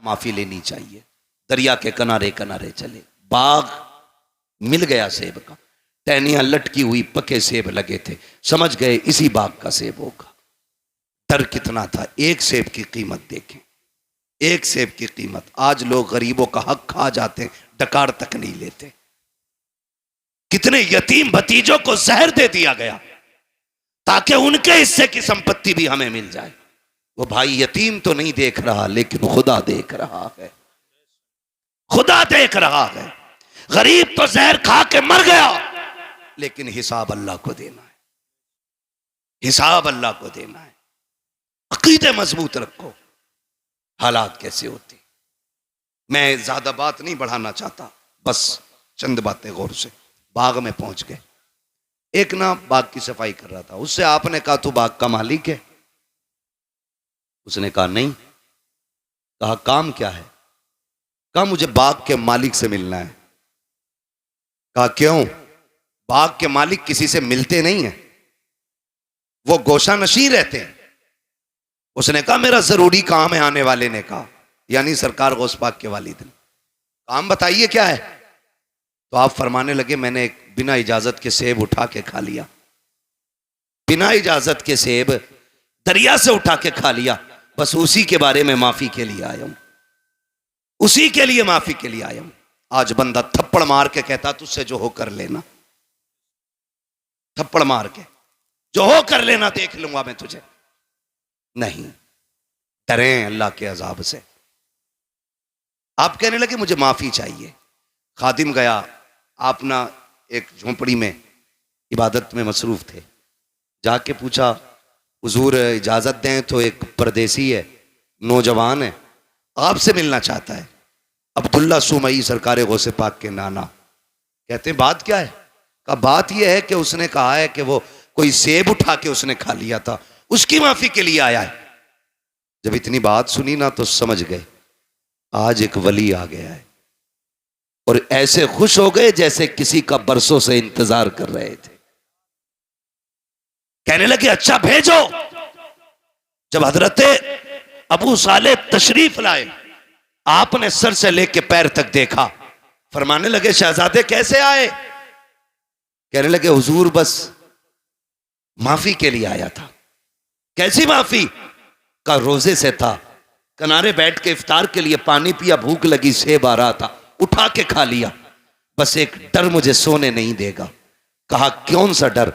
माफी लेनी चाहिए। दरिया के किनारे किनारे चले, बाग मिल गया सेब का, टहनियां लटकी हुई पके सेब लगे थे, समझ गए इसी बाग का सेब होगा। डर कितना था, एक सेब की कीमत देखें, एक सेब की कीमत। आज लोग गरीबों का हक खा जाते हैं, डकार तक नहीं लेते। कितने यतीम भतीजों को जहर दे दिया गया ताकि उनके हिस्से की संपत्ति भी हमें मिल जाए। वो भाई यतीम तो नहीं देख रहा, लेकिन खुदा देख रहा है, खुदा देख रहा है। गरीब तो जहर खा के मर गया, लेकिन हिसाब अल्लाह को देना है, हिसाब अल्लाह को देना है। अकीदे मजबूत रखो। हालात कैसे होते, मैं ज्यादा बात नहीं बढ़ाना चाहता, बस चंद बातें गौर से। बाग में पहुंच गए, एक ना बाग की सफाई कर रहा था, उससे आपने कहा तू बाग का मालिक है? उसने कहा नहीं। कहा काम क्या है? कहा मुझे बाग के मालिक से मिलना है। कहा क्यों? बाग के मालिक किसी से मिलते नहीं है, वो गोशा नशीं रहते हैं। उसने कहा मेरा जरूरी काम है। आने वाले ने कहा, यानी सरकार गौस पाक के वालिद ने, काम बताइए क्या है? तो आप फरमाने लगे मैंने एक बिना इजाजत के सेब उठा के खा लिया, बिना इजाजत के सेब दरिया से उठा के खा लिया, बस उसी के बारे में माफी के लिए आया हूं, उसी के लिए माफी के लिए आया हूं। आज बंदा थप्पड़ मार के कहता तुझसे जो हो कर लेना, थप्पड़ मार के जो हो कर लेना, देख लूंगा मैं तुझे। नहीं, डरें अल्लाह के अजाब से। आप कहने लगे मुझे माफी चाहिए। खादिम गया, आप ना एक झोंपड़ी में इबादत में मसरूफ थे, जाके पूछा हुजूर इजाजत दें तो एक परदेसी है, नौजवान है, आपसे मिलना चाहता है। अब्दुल्ला सुमई सरकार गौसे पाक के नाना कहते हैं बात क्या है? का बात यह है कि उसने कहा है कि वो कोई सेब उठा के उसने खा लिया था, उसकी माफी के लिए आया है। जब इतनी बात सुनी ना तो समझ गए आज एक वली आ गया है, और ऐसे खुश हो गए जैसे किसी का बरसों से इंतजार कर रहे थे। कहने लगे अच्छा भेजो। जब हजरत अबू साले तशरीफ लाए, आपने सर से लेके पैर तक देखा, फरमाने लगे शहजादे कैसे आए? कहने लगे हुजूर बस माफी के लिए आया था। कैसी माफी? का रोजे से था, किनारे बैठ के इफ्तार के लिए पानी पिया, भूख लगी, सेब आ रहा था, उठा के खा लिया, बस एक डर मुझे सोने नहीं देगा। कहा कौन सा डर?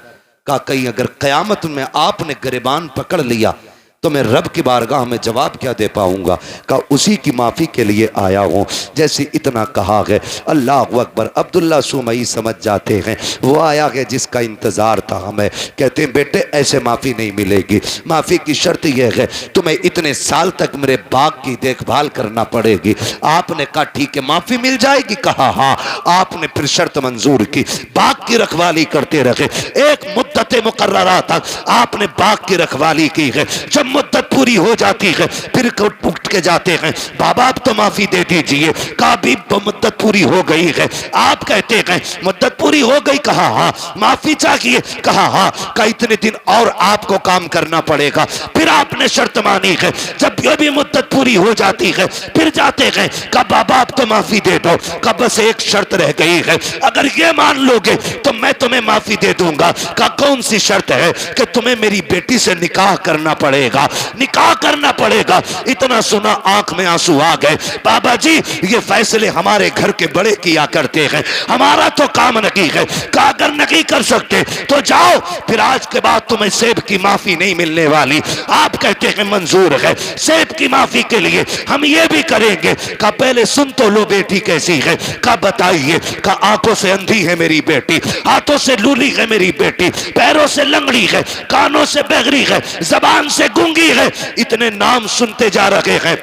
कहा कहीं अगर कयामत में आपने गिरबान पकड़ लिया तो मैं रब की बारगाह में जवाब क्या दे पाऊंगा? कहा उसी की माफ़ी के लिए आया हूँ। जैसे इतना कहा है, अल्लाह अकबर, अब्दुल्ला सुमई समझ जाते हैं वो आया है जिसका इंतज़ार था हमें। कहते हैं बेटे ऐसे माफ़ी नहीं मिलेगी, माफ़ी की शर्त यह है तुम्हें इतने साल तक मेरे बाग की देखभाल करना पड़ेगी। आपने कहा ठीक है माफ़ी मिल जाएगी? कहा हाँ। आपने फिर शर्त मंजूर की, बाग की रखवाली करते रहे, एक मुद्दत मुकर्ररा तक आपने बाग की रखवाली की है। जब मुद्दत पूरी हो जाती है फिर उठ के जाते हैं बाबा आप तो माफी दे दीजिए। कहा भी मुद्दत पूरी हो गई है। आप कहते हैं मुद्दत पूरी हो गई? कहा हाँ। माफी चाहिए? कहा हाँ। कहा इतने दिन और आपको काम करना पड़ेगा। फिर आपने शर्त मानी है। जब ये भी मुद्दत पूरी हो जाती है फिर जाते हैं, कहा बाबा आप तो माफी दे दो। कहा बस एक शर्त रह गई है, अगर ये मान लोगे तो मैं तुम्हें माफी दे दूंगा। कहा कौन सी शर्त है? कि तुम्हें मेरी बेटी से निकाह करना पड़ेगा, निकाह करना पड़ेगा। इतना सुना आंख में आंसू आ गए। बाबा जी ये फैसले हमारे घर के बड़े किया करते हैं, हमारा तो काम नहीं है। कहा अगर नहीं कर सकते तो जाओ, फिर आज के बाद तुम्हें सेब की माफी नहीं मिलने वाली। आप कहते हैं मंजूर है, सेब की माफी के लिए हम ये भी करेंगे। कहा पहले सुन तो लो बेटी कैसी है। कहा बताइए। कहा आंखों से अंधी है मेरी बेटी, हाथों से लूली है मेरी बेटी, पैरों से लंगड़ी है, कानों से बहरी है, जबान से गूंगी है। इतने नाम सुनते जा रहे हैं,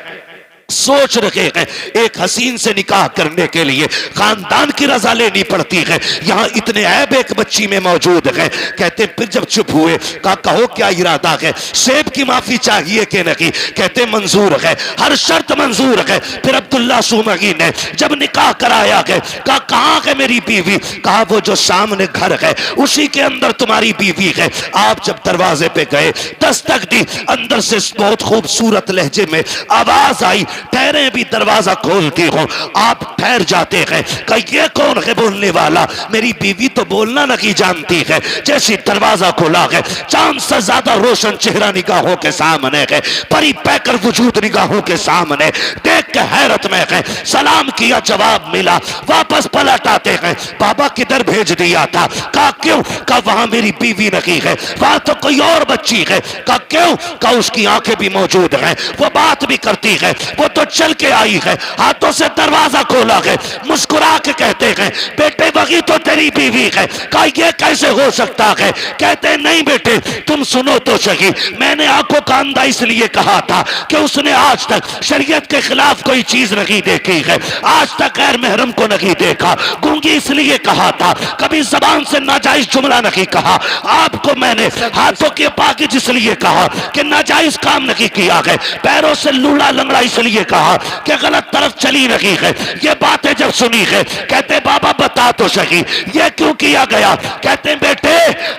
सोच रहे हैं एक हसीन से निकाह करने के लिए खानदान की रजा लेनी पड़ती है। यहाँ इतने ऐब एक बच्ची में मौजूद है। कहते फिर जब चुप हुए, कहा कहो क्या इरादा है, सेब की माफी चाहिए कि नहीं? कहते मंजूर है, हर शर्त मंजूर है। फिर अब अब्दुल्ला सुमगी ने जब निकाह कराया गया, कहा कहाँ है मेरी बीवी? कहा वो जो सामने घर है उसी के अंदर तुम्हारी बीवी है। आप जब दरवाजे पे गए, दस्तक दी, अंदर से बहुत खूबसूरत लहजे में आवाज आई, ठहरे भी दरवाजा खोलती हो। आप ठहर जाते हैं, कहा ये कौन है बोलने वाला? मेरी बीवी तो बोलना नहीं जानती है। जैसी दरवाजा खोला है, चांद से ज्यादा रोशन चेहरा निगाहों के सामने है, परी पैकर वजूद निगाहों के सामने, देख के हैरत में है। सलाम किया, जवाब मिला, वापस पलट आते हैं, बाबा किधर भेज दिया था? कहा क्यों? कहा वहां मेरी बीवी नहीं है, वहां तो कोई और बच्ची है। कहा क्यों? कहा उसकी आंखें भी मौजूद हैं, वो बात भी करती है, वो तो चल के आई है। हाथों से दरवाजा खोला है, मुस्कुरा के कहते हैं बेटे वही तो तेरी बीवी है। कहा यह कैसे हो सकता है? कहते नहीं बेटे तुम सुनो तो सही, मैंने आंखों का अंधा इसलिए कहा था कि उसने आज तक शरीयत के खिलाफ कोई चीज नहीं देखी है, आज तक गैर महरम को नहीं देखा। गूंगी इसलिए कहा था, कभी जबान से नाजायज जुमला नहीं कहा। आपको मैंने हाथों के पाकिज इसलिए कहा कि नाजायज काम नहीं किया है। पैरों से लूड़ा लंगड़ा इसलिए कहा कि गलत तरफ चली नहीं है। ये बातें जब सुनी है, कहते बाबा बता तो सही ये क्यों किया गया? कहते बेटे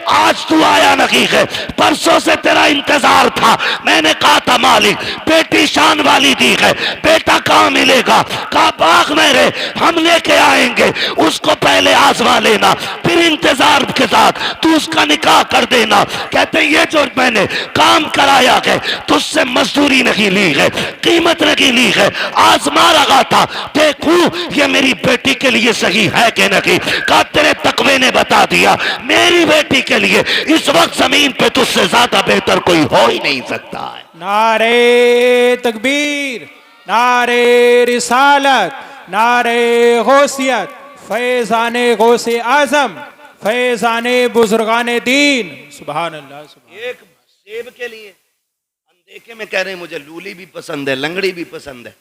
आज तू आया नहीं है, परसों से तेरा इंतजार था। मैंने कहा था मालिक बेटी शान वाली दी है, बेटा कहां मिलेगा? कहा बाग मेरे हम लेके आएंगे, उसको पहले आजमा लेना, फिर इंतजार के साथ तू उसका निकाह कर देना। कहते ये जो मैंने काम कराया है तुझसे मजदूरी नहीं ली है, कीमत नहीं ली है, आजमा रहा था देखूं ये मेरी बेटी के लिए सही है कि नहीं। कहा तेरे तकवे ने बता दिया मेरी बेटी के लिए इस वक्त जमीन पे तुझसे ज्यादा बेहतर कोई हो ही नहीं सकता है। नारे तकबीर, नारे रिसालत, नारे गौसियत, फैजाने गौसे आजम, फैजाने बुजुर्गाने दीन। सुभान अल्लाह। एक सेब के लिए अनदेखे में कह रहे हैं मुझे लूली भी पसंद है, लंगड़ी भी पसंद है।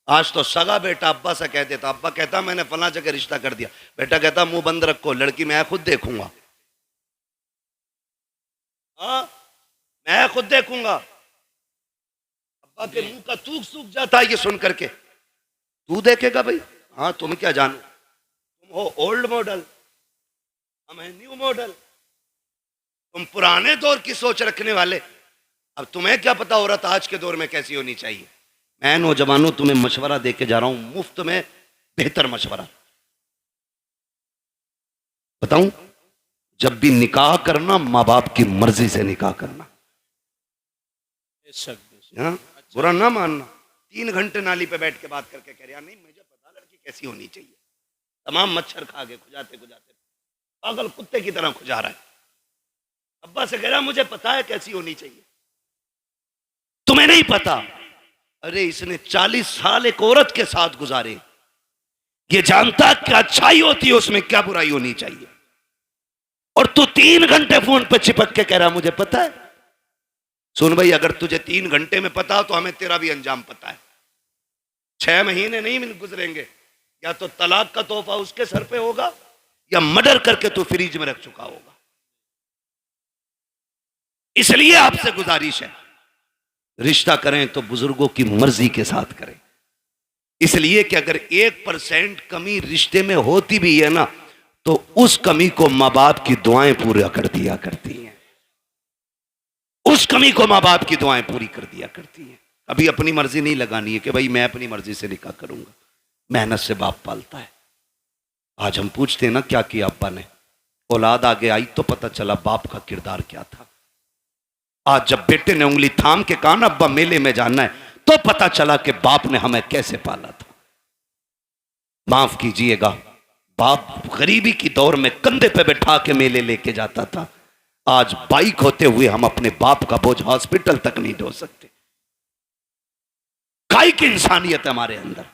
आज तो सगा बेटा अब्बा से कह देता, अब्बा कहता मैंने फला जगह रिश्ता कर दिया, बेटा कहता मुंह बंद रखो, लड़की मैं खुद देखूंगा। हाँ मैं खुद देखूंगा। अब्बा के मुंह का तूक सूख जाता है ये सुन करके। तू देखेगा भाई? हाँ तुम क्या जानो, तुम हो ओल्ड मॉडल, हम हैं न्यू मॉडल, तुम पुराने दौर की सोच रखने वाले। अब तुम्हें क्या पता औरत आज के दौर में कैसी होनी चाहिए? मैं नौजवानों तुम्हें मशवरा दे के जा रहा हूं, मुफ्त में बेहतर मशवरा बताऊं। जब भी निकाह करना माँ बाप की मर्जी से निकाह करना, बुरा ना मानना। 3 घंटे नाली पे बैठ के बात करके कह रहा नहीं मुझे पता लड़की कैसी होनी चाहिए, तमाम मच्छर खा गए खुजाते खुजाते पागल कुत्ते की तरह खुजा रहा है। अब्बा से कह रहा मुझे पता है कैसी होनी चाहिए, तुम्हें नहीं पता। अरे इसने 40 साल एक औरत के साथ गुजारे, ये जानता क्या अच्छाई होती है उसमें क्या बुराई होनी चाहिए, और तू 3 घंटे फोन पर चिपक के कह रहा मुझे पता है। सुन भाई अगर तुझे 3 घंटे में पता तो हमें तेरा भी अंजाम पता है। 6 महीने नहीं गुजरेंगे, या तो तलाक का तोहफा उसके सर पे होगा या मर्डर करके तू फ्रिज में रख चुका होगा। इसलिए आपसे गुजारिश है रिश्ता करें तो बुजुर्गों की मर्जी के साथ करें। इसलिए कि अगर 1% कमी रिश्ते में होती भी है ना तो उस कमी को माँ बाप की दुआएं पूरा कर दिया करती हैं, उस कमी को माँ बाप की दुआएं पूरी कर दिया करती हैं। अभी अपनी मर्जी नहीं लगानी है कि भाई मैं अपनी मर्जी से निकाह करूंगा, मेहनत से बाप पालता है। आज हम पूछते हैं ना क्या किया अब्बा ने, औलाद आगे आई तो पता चला बाप का किरदार क्या था। आज जब बेटे ने उंगली थाम के कहा ना अब्बा मेले में जाना है तो पता चला कि बाप ने हमें कैसे पाला था। माफ कीजिएगा, बाप गरीबी की दौर में कंधे पे बैठा के मेले लेके जाता था। आज बाइक होते हुए हम अपने बाप का बोझ हॉस्पिटल तक नहीं ढो सकते। काई की इंसानियत है हमारे अंदर।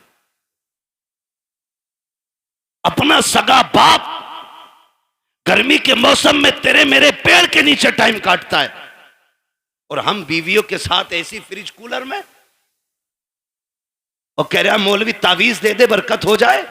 अपना सगा बाप गर्मी के मौसम में तेरे मेरे पेड़ के नीचे टाइम काटता है और हम बीवियों के साथ ऐसी फ्रिज कूलर में, और कह रहा मौलवी तावीज दे दे बरकत हो जाए।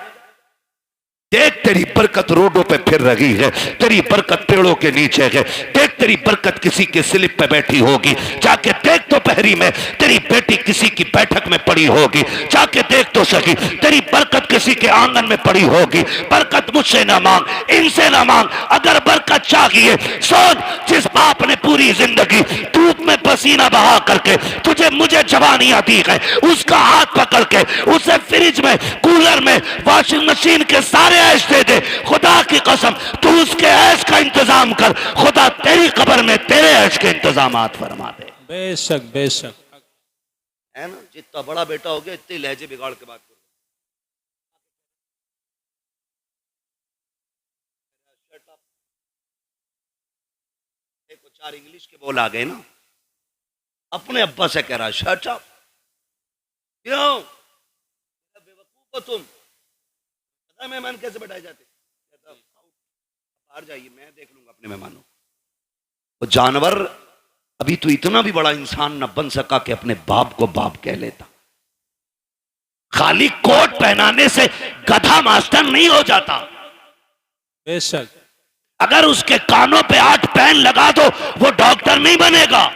देख तेरी बरकत रोडों पे फिर रही है, तेरी बरकत पेड़ों के नीचे है। देख तेरी बरकत किसी के स्लिप पे बैठी होगी। जाके देख तो पहरी में तेरी बेटी किसी की बैठक में पड़ी होगी। जाके देख तो सही, तेरी बरकत किसी के आंगन में पड़ी होगी। बरकत मुझसे ना मांग, इनसे ना मांग। अगर बरकत चाहिए, सोच, जिस बाप ने पूरी जिंदगी धूप में पसीना बहा करके तुझे मुझे जवानियां दी है, उसका हाथ पकड़ के उसे फ्रिज में, कूलर में, वॉशिंग मशीन के सारे ऐश दे दे। खुदा की कसम तू उसके ऐश का इंतजाम कर, खुदा तेरी कब्र में तेरे ऐश के इंतजामात फरमा दे। बेशक बेशक है ना, जितना बड़ा बेटा हो गया इतने लहजे बिगाड़ के बात करो। देखो 4 इंग्लिश के बोल आ गए ना, अपने अब्बा से कह रहा शट अप, क्यों बेवकूफ हो तुम, पता है मेहमान कैसे बैठाए जाते, बाहर जाइए मैं देख लूंगा अपने मेहमानों। वो जानवर अभी तो इतना भी बड़ा इंसान न बन सका कि अपने बाप को बाप कह लेता। खाली कोट पहनाने से गधा मास्टर नहीं हो जाता। बेशक अगर उसके कानों पे 8 पेन लगा दो वो डॉक्टर नहीं बनेगा।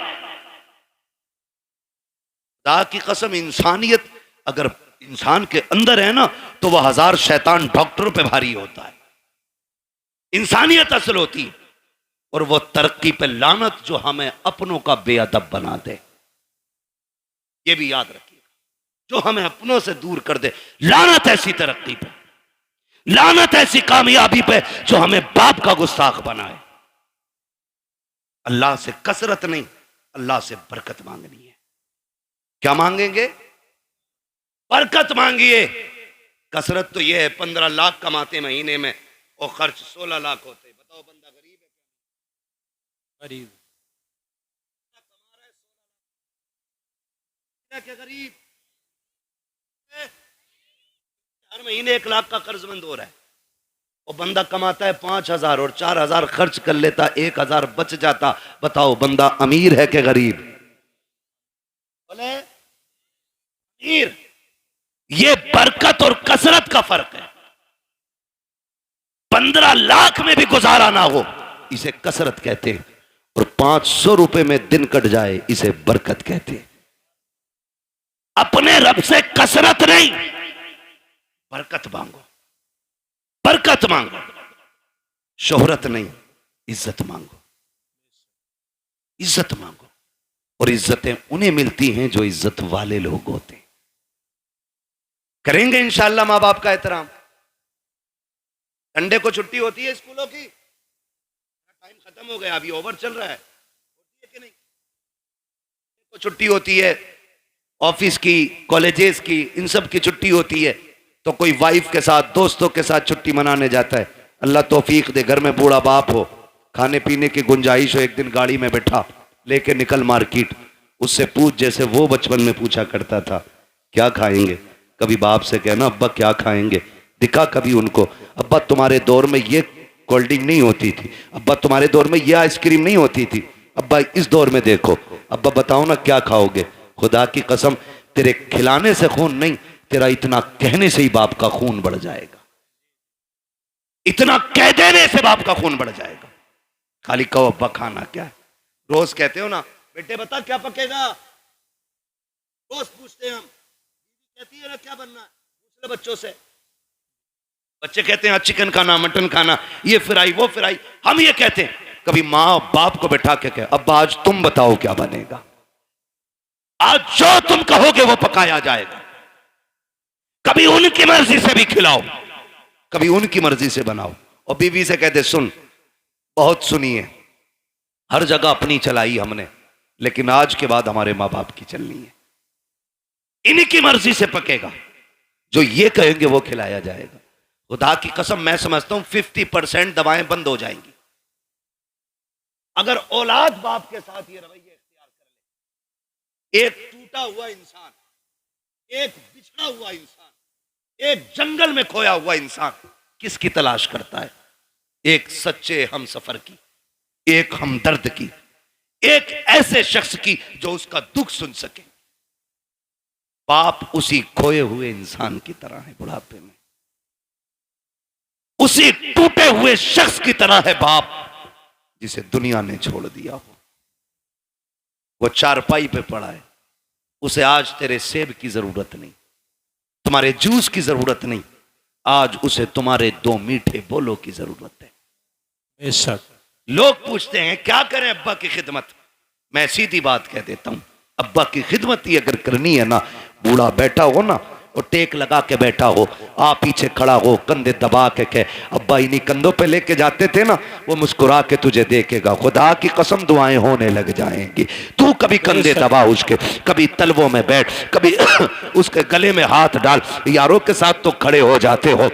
खुदा की कसम, इंसानियत अगर इंसान के अंदर है ना तो वह 1000 शैतान डॉक्टरों पे भारी होता है। इंसानियत असल होती है। और वो तरक्की पे लानत जो हमें अपनों का बेअदब बना दे, ये भी याद रखिएगा, जो हमें अपनों से दूर कर दे। लानत ऐसी तरक्की पे, लानत ऐसी कामयाबी पे जो हमें बाप का गुस्ताख बनाए। अल्लाह से कसरत नहीं, अल्लाह से बरकत मांगनी है। क्या मांगेंगे? बरकत मांगिए। कसरत तो यह है 15 लाख कमाते महीने में और खर्च 16 लाख होते। बताओ बंदा गरीब है गरीब कमा रहा है 16 लाख, क्या गरीब? हर महीने 1 लाख का कर्जमंद हो रहा है और बंदा कमाता है 5000 और 4000 खर्च कर लेता, 1000 बच जाता। बताओ बंदा अमीर है कि गरीब? बोले अमीर। ये बरकत और कसरत का फर्क है। 15 लाख में भी गुजारा ना हो इसे कसरत कहते हैं, और 500 रुपए में दिन कट जाए इसे बरकत कहते हैं। अपने रब से कसरत नहीं, बरकत मांगो, बरकत मांगो। शोहरत नहीं, इज्जत मांगो, इज्जत मांगो। और इज्जतें उन्हें मिलती हैं जो इज्जत वाले लोग होते हैं। करेंगे इंशाअल्लाह मां बाप का एहतराम। संडे को छुट्टी होती है स्कूलों की, टाइम खत्म हो गया, अभी ओवर चल रहा है, होती है कि नहीं? को छुट्टी होती है, ऑफिस की, कॉलेजेस की, इन सब की छुट्टी होती है तो कोई वाइफ के साथ, दोस्तों के साथ छुट्टी मनाने जाता है। अल्लाह तौफीक दे, घर में बूढ़ा बाप हो, खाने पीने की गुंजाइश हो, एक दिन गाड़ी में बैठा, लेके निकल मार्केट, उससे पूछ जैसे वो बचपन में पूछा करता था क्या खाएंगे। कभी बाप से कहना अब्बा क्या खाएंगे, दिखा कभी उनको, अब्बा तुम्हारे दौर में ये कोल्ड ड्रिंक नहीं होती थी, अब्बा तुम्हारे दौर में ये आइसक्रीम नहीं होती थी, अब्बा इस दौर में देखो, अब्बा बताओ ना क्या खाओगे। खुदा की कसम तेरे खिलाने से खून नहीं, तेरा इतना कहने से ही बाप का खून बढ़ जाएगा। इतना कह देने से बाप का खून बढ़ जाएगा। खाली कहो अब्बा खाना क्या है। रोज कहते हो ना बेटे बता क्या पकेगा, रोज पूछते हैं हम, कहती है ना क्या बनना है, पूछ ले बच्चों से। बच्चे कहते हैं चिकन खाना, मटन खाना, ये फ्राई वो फ्राई। हम ये कहते हैं, कभी माँ बाप को बैठा के कहे अब्बा आज तुम बताओ क्या बनेगा, आज जो तुम कहोगे वो पकाया जाएगा। कभी उनकी मर्जी से भी खिलाओ, कभी उनकी मर्जी से बनाओ। और बीवी से कहते सुन, बहुत सुनी है, हर जगह अपनी चलाई हमने, लेकिन आज के बाद हमारे माँ बाप की चलनी है, इनकी मर्जी से पकेगा, जो ये कहेंगे वो खिलाया जाएगा। खुदा की कसम मैं समझता हूं 50% दवाएं बंद हो जाएंगी अगर औलाद बाप के साथ ये रवैया इख्तियार कर ले। एक टूटा हुआ इंसान, एक बिछड़ा हुआ इंसान, एक जंगल में खोया हुआ इंसान किसकी तलाश करता है? एक सच्चे हम सफर की, एक हमदर्द की, एक ऐसे शख्स की जो उसका दुख सुन सके। बाप उसी खोए हुए इंसान की तरह है बुढ़ापे में, उसी टूटे हुए शख्स की तरह है बाप जिसे दुनिया ने छोड़ दिया हो। वो चारपाई पे पड़ा है, उसे आज तेरे सेब की जरूरत नहीं, तुम्हारे जूस की जरूरत नहीं, आज उसे तुम्हारे दो मीठे बोलों की जरूरत है। बेशक। लोग पूछते हैं क्या करें अब्बा की खिदमत, मैं सीधी बात कह देता हूं, अब्बा की खिदमत ही अगर करनी है ना, बूढ़ा बैठा हो ना और टेक लगा के बैठा हो, आप पीछे खड़ा हो, कंधे दबा के कहे अब्बा इन्हीं कंधों पे लेके जाते थे ना, वो मुस्कुरा के तुझे देखेगा, खुदा की कसम दुआएं होने लग जाएंगी। तू कभी कंधे दबा उसके, कभी तलवों में बैठ, कभी उसके गले में हाथ डाल, यारों के साथ तो खड़े हो जाते हो,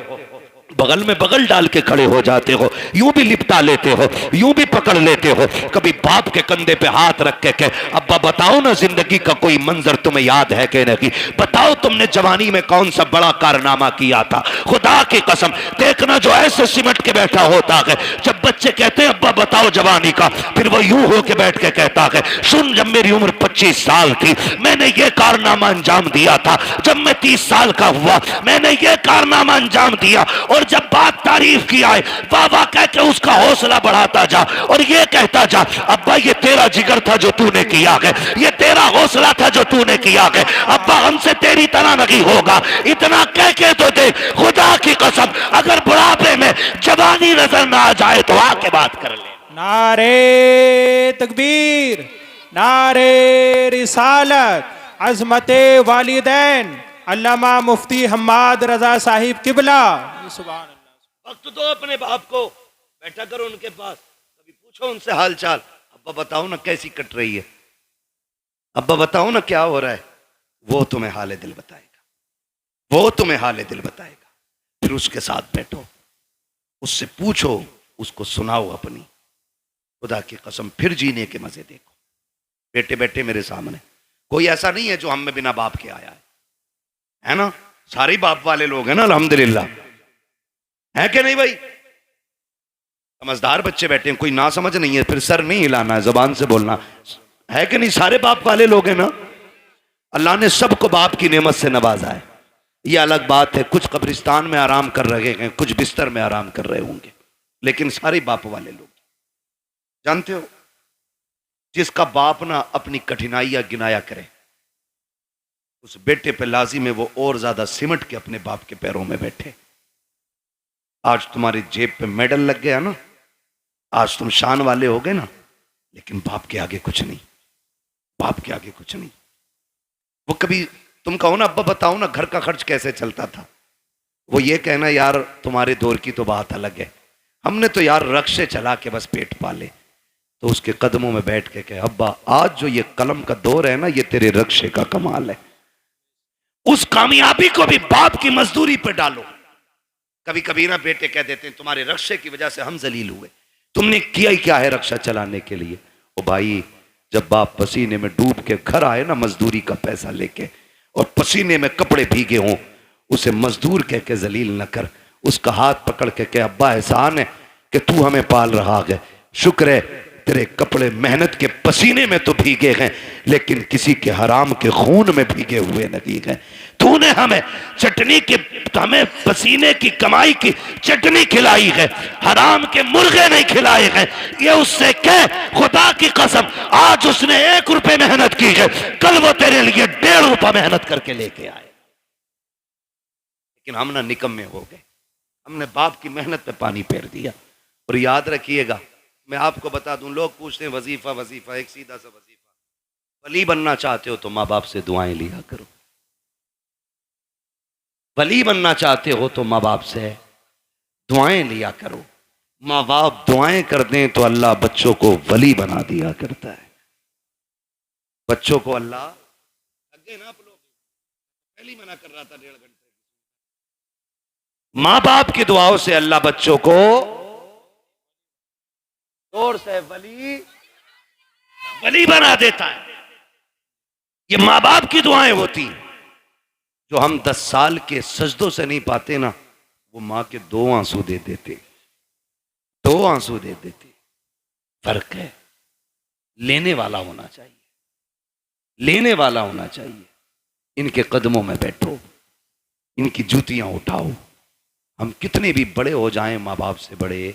बगल में बगल डाल के खड़े हो जाते हो, यूं भी लिपटा लेते हो, यूं भी पकड़ लेते हो, कभी बाप के कंधे पे हाथ रख के अब्बा बताओ ना जिंदगी का कोई मंजर तुम्हें याद है कि नहीं, बताओ तुमने जवानी में कौन सा बड़ा कारनामा किया था। खुदा की कसम देखना जो ऐसे सिमट के बैठा होता है, जब बच्चे कहते हैं अब्बा बताओ जवानी का, फिर वो यूं होके बैठ के कहता है सुन जब मेरी उम्र 25 साल थी मैंने ये कारनामा अंजाम दिया था, जब मैं 30 साल का हुआ मैंने ये कारनामा अंजाम दिया, और जब बात तारीफ की आए वाह वाह कह के उसका हौसला बढ़ाता जा और ये कहता जा अब्बा ये तेरा जिगर था जो तूने किया है, ये तेरा हौसला था जो तूने किया है, अब्बा हमसे तेरी तरह नहीं होगा, इतना कह के तो दे। खुदा की कसम अगर बुढ़ापे में जवानी नजर ना आ जाए तो आके बात कर ले। नारे तकबीर, नारे रिसालत, अजमते वालिदैन अल्लामा मुफ्ती हम्माद रजा साहिब किबला। सुभान अल्लाह। वक्त दो अपने बाप को, बैठा करो उनके पास, कभी पूछो उनसे हाल चाल, अब्बा बताओ ना कैसी कट रही है, अब्बा बताओ ना क्या हो रहा है, वो तुम्हें हाले दिल बताएगा, वो तुम्हें हाले दिल बताएगा। फिर उसके साथ बैठो, उससे पूछो, उसको सुनाओ अपनी, खुदा की कसम फिर जीने के मजे देखो। बेटे बेटे मेरे सामने कोई ऐसा नहीं है जो हम में बिना बाप के आया है ना, सारे बाप वाले लोग हैं ना अल्हम्दुलिल्लाह, है कि नहीं भाई, समझदार बच्चे बैठे हैं, कोई ना समझ नहीं है, फिर सर नहीं हिलाना है, जुबान से बोलना है कि नहीं, सारे बाप वाले लोग हैं ना। अल्लाह ने सबको बाप की नेमत से नवाजा है, ये अलग बात है, कुछ कब्रिस्तान में आराम कर रहे हैं, कुछ बिस्तर में आराम कर रहे होंगे, लेकिन सारे बाप वाले लोग। जानते हो जिसका बाप ना अपनी कठिनाइयां गिनाया करे, उस बेटे पे लाजिम है वो और ज्यादा सिमट के अपने बाप के पैरों में बैठे। आज तुम्हारी जेब पे मेडल लग गया ना, आज तुम शान वाले हो गए ना, लेकिन बाप के आगे कुछ नहीं, बाप के आगे कुछ नहीं। वो कभी तुम कहो ना अब्बा बताओ ना घर का खर्च कैसे चलता था, वो ये कहना यार तुम्हारे दौर की तो बात अलग है, हमने तो यार रक्शे चला के बस पेट पाले, तो उसके कदमों में बैठ के कहे अब्बा आज जो ये कलम का दौर है ना, ये तेरे रक्शे का कमाल है, उस कामयाबी को भी बाप की मजदूरी पे डालो। कभी कभी ना बेटे कह देते हैं तुम्हारे रक्शे की वजह से हम जलील हुए, तुमने किया ही क्या है रक्षा चलाने के लिए। ओ भाई जब बाप पसीने में डूब के घर आए ना मजदूरी का पैसा लेके, और पसीने में कपड़े भीगे हों, उसे मजदूर कह के जलील न कर, उसका हाथ पकड़ के कह अब्बा एहसान है कि तू हमें पाल रहा है, शुक्र है तेरे कपड़े मेहनत के पसीने में तो भीगे हैं, लेकिन किसी के हराम के खून में भीगे हुए नहीं हैं। तूने हमें चटनी की, हमें पसीने की कमाई की चटनी खिलाई है, हराम के मुर्गे नहीं खिलाए हैं। ये उससे कह खुदा की कसम आज उसने 1 रुपए मेहनत की है, कल वो तेरे लिए 1.5 रुपया मेहनत करके लेके आए। लेकिन हम ना निकम्मे हो गए, हमने बाप की मेहनत पे पानी फेर दिया। और याद रखिएगा मैं आपको बता दूं, लोग पूछते हैं वजीफा वजीफा, एक सीधा सा वजीफा, वली बनना चाहते हो तो माँ बाप से दुआएं लिया करो, वली बनना चाहते हो तो माँ बाप से दुआएं लिया करो। माँ बाप दुआएं कर दें तो अल्लाह बच्चों को वली बना दिया करता है। बच्चों को अल्लाह लगे ना, आप लोग पहली मना कर रहा था 1.5 घंटे, माँ बाप की दुआओं से अल्लाह बच्चों को जोर से वली वली बना देता है। ये माँ बाप की दुआएं होती, जो हम 10 साल के सजदों से नहीं पाते ना, वो माँ के 2 आंसू दे देते, 2 आंसू दे देते। फर्क है, लेने वाला होना चाहिए, लेने वाला होना चाहिए। इनके कदमों में बैठो, इनकी जूतियां उठाओ। हम कितने भी बड़े हो जाएं माँ बाप से बड़े,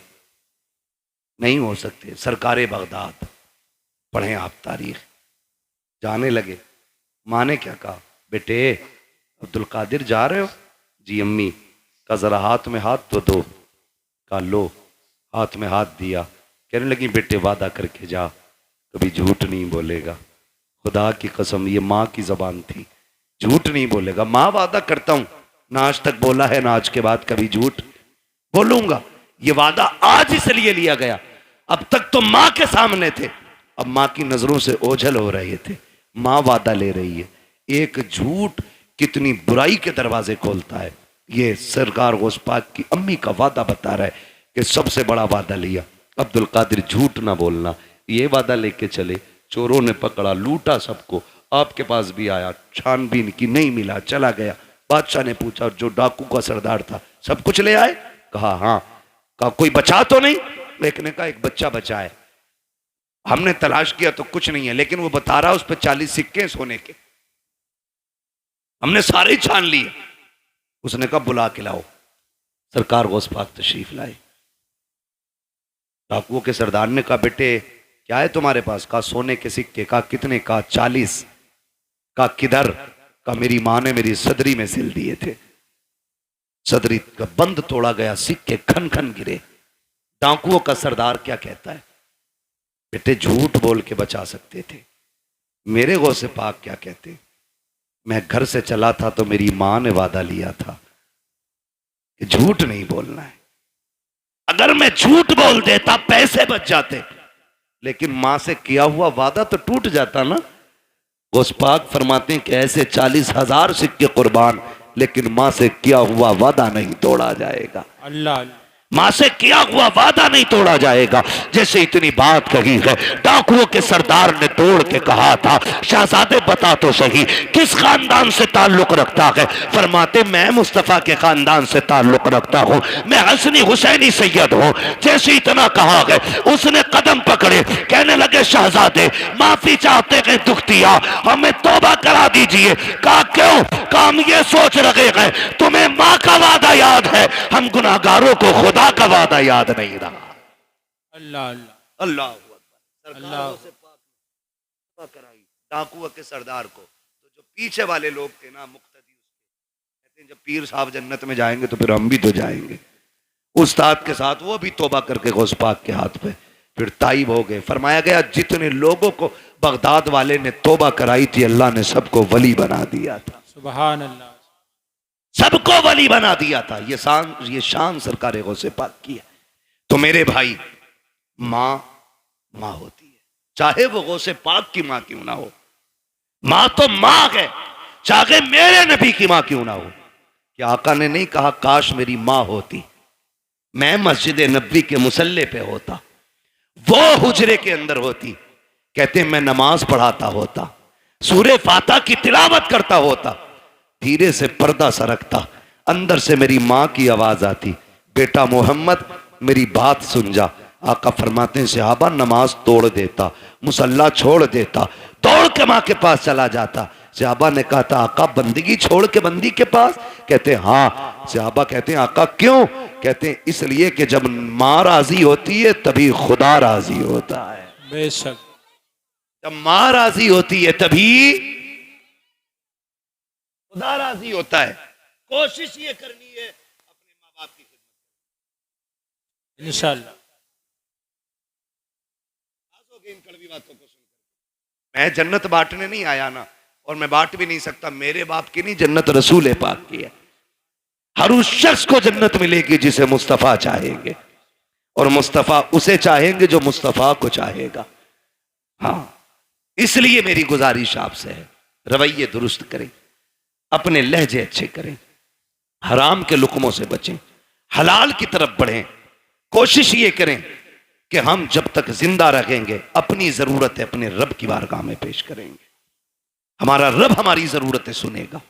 नहीं हो सकते। सरकारे बगदाद पढ़ें आप तारीख। जाने लगे, माँ ने क्या कहा, बेटे अब्दुल कादिर जा रहे हो? जी अम्मी। का जरा हाथ में हाथ तो दो। का लो, हाथ में हाथ दिया। कहने लगी बेटे वादा करके जा, कभी झूठ नहीं बोलेगा। खुदा की कसम, ये माँ की जबान थी, झूठ नहीं बोलेगा। माँ वादा करता हूं, ना आज तक बोला है ना आज के बाद कभी झूठ बोलूंगा। ये वादा आज इसलिए लिया गया, अब तक तो माँ के सामने थे, अब माँ की नजरों से ओझल हो रहे थे। माँ वादा ले रही है। एक झूठ कितनी बुराई के दरवाजे खोलता है। ये सरकार गौस पाक की अम्मी का वादा बता रहा है कि सबसे बड़ा वादा लिया, अब्दुल कादिर झूठ ना बोलना। ये वादा लेके चले, चोरों ने पकड़ा, लूटा सबको। आपके पास भी आया, छानबीन की, नहीं मिला, चला गया। बादशाह ने पूछा जो डाकू का सरदार था सब कुछ ले आए? कहा हाँ। कहा कोई बचा तो नहीं? एक ने कहा एक बच्चा बचा है, हमने तलाश किया तो कुछ नहीं है, लेकिन वो बता रहा उस पर 40 सिक्के सोने के, हमने सारे ही छान लिए। उसने कहा बुला के लाओ। सरकार गौस पाक तशरीफ लाए। डाकुओं के सरदार ने कहा बेटे क्या है तुम्हारे पास? कहा सोने के सिक्के। कहा कितने? कहा 40। कहा किधर? कहा मेरी मां ने मेरी सदरी में सिल दिए थे, सदरी का बंद तोड़ा गया, सिक्के खन खन गिरे। डाकुओं का सरदार क्या कहता है, बेटे झूठ बोल के बचा सकते थे। मेरे गौसे पाक क्या कहते, मैं घर से चला था तो मेरी मां ने वादा लिया था कि झूठ नहीं बोलना है। अगर मैं झूठ बोल देता पैसे बच जाते, लेकिन मां से किया हुआ वादा तो टूट जाता ना। गौस पाक फरमाते हैं कि ऐसे 40,000 सिक्के कुर्बान, लेकिन मां से किया हुआ वादा नहीं तोड़ा जाएगा। अल्लाह। मां से किया हुआ वादा नहीं तोड़ा जाएगा। जैसे इतनी बात कही है, डाकुओं के सरदार ने तोड़ के कहा था शहजादे बता तो सही किस खानदान से ताल्लुक रखता है? फरमाते मैं मुस्तफा के खानदान से ताल्लुक रखता हूं, मैं हसनी हुसैनी सैयद हूं। जैसे इतना कहा है, उसने कदम पकड़े, कहने लगे शहजादे माफी चाहते हैं, दुख दिया, हमें तौबा करा दीजिए। कहा क्यों? कहा हम ये सोच रहे हैं तुम्हें मां का वादा याद है, हम गुनाहगारों को खुदा का वादा याद नहीं रहा। अल्लाह अल्लाह अल्लाह अल्लाह। से पाक कराई डाकुआ के सरदार को। तो जो पीछे वाले लोग थे ना मुक्तदी, कहते हैं जब पीर साहब जन्नत में जाएंगे तो फिर हम भी तो जाएंगे। उस्ताद के साथ वो भी तौबा करके गौस पाक के हाथ पे फिर ताइब हो गए। फरमाया गया जितने लोगों को बगदाद वाले ने तौबा कराई थी, अल्लाह ने सबको वली बना दिया था। सुभान अल्लाह। सबको वली बना दिया था। ये शान सरकार गौसे पाक की है। तो मेरे भाई, मां मां होती है, चाहे वो गौसे पाक की मां क्यों ना हो। मां तो मां है, चाहे मेरे नबी की मां क्यों ना हो। कि आका ने नहीं कहा काश मेरी मां होती, मैं मस्जिद नबी के मुसल्ले पे होता, वो हुजरे के अंदर होती, कहते मैं नमाज पढ़ाता होता, सूरे फाता की तिलावत करता होता, धीरे से पर्दा सरकता, अंदर से मेरी मां की आवाज आती, बेटा मोहम्मद मेरी बात सुन जा। आका फरमाते हैं सहाबा नमाज तोड़ देता, मुसल्ला छोड़ देता, दौड़ के मां के पास चला जाता। सहाबा ने कहा था आका बंदगी छोड़ के बंदी के पास? कहते हाँ। सहाबा कहते हैं आका क्यों? कहते हैं इसलिए कि जब मां राजी होती है तभी खुदा राजी होता है। बेशक। जब मां राजी होती है तभी खुदा राजी होता है। कोशिश ये करनी है अपने माँ बाप की खिदमत, इंशाअल्लाह। इन कड़वी बातों को सुनकर मैं जन्नत बांटने नहीं आया ना, और मैं बांट भी नहीं सकता। मेरे बाप की नहीं, जन्नत रसूल पाक की है। हर उस शख्स को जन्नत मिलेगी जिसे मुस्तफा चाहेंगे, और मुस्तफा उसे चाहेंगे जो मुस्तफा को चाहेगा। हाँ, इसलिए मेरी गुजारिश आपसे है रवैये दुरुस्त करें, अपने लहजे अच्छे करें, हराम के लुकमों से बचें, हलाल की तरफ बढ़ें। कोशिश ये करें कि हम जब तक जिंदा रहेंगे अपनी जरूरतें अपने रब की बारगाह में पेश करेंगे। हमारा रब हमारी जरूरतें सुनेगा।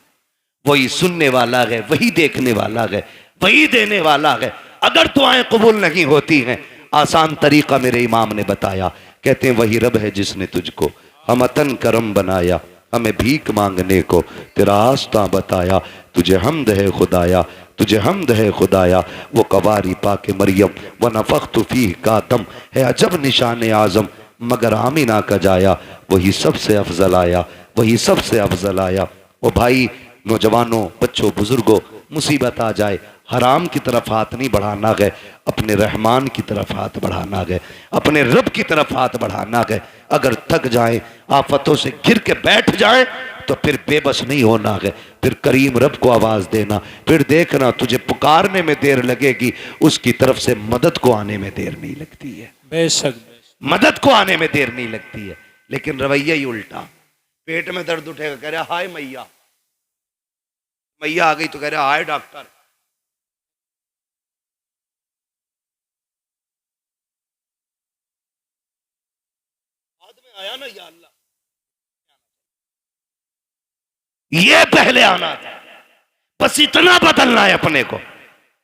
वही सुनने वाला है, वही देखने वाला है, वही देने वाला है। अगर दुआएं कबूल नहीं होती हैं, आसान तरीका मेरे इमाम ने बताया। कहते हैं वही रब है जिसने तुझको हमतन करम बनाया, हमें भीख मांगने को तेरा आस्था बताया। तुझे हमद है खुदाया, तुझे हमद है खुदाया। वो कवारी पाके मरियम व नफ़ख्तु फीह का दम है अजब निशान आज़म, मगर आमिना का जाया वही सबसे अफजल आया, वही सबसे अफजल आया। ओ भाई नौजवानों, बच्चों, बुजुर्गों, मुसीबत आ जाए हराम की तरफ हाथ नहीं बढ़ाना गए, अपने रहमान की तरफ हाथ बढ़ाना गए, अपने रब की तरफ हाथ बढ़ाना गए। अगर थक जाए, आफतों से घिर के बैठ जाए तो फिर बेबस नहीं होना गए, फिर करीम रब को आवाज देना। फिर देखना तुझे पुकारने में देर लगेगी, उसकी तरफ से मदद को आने में देर नहीं लगती है। बेशक मदद को आने में देर नहीं लगती है। लेकिन रवैया ही उल्टा, पेट में दर्द उठेगा कह रहा हाय मैया, मैया आ गई तो कह रहा हाय डॉक्टर। बाद में आया ना या अल्लाह, ये पहले आना था। बस इतना बदलना है अपने को।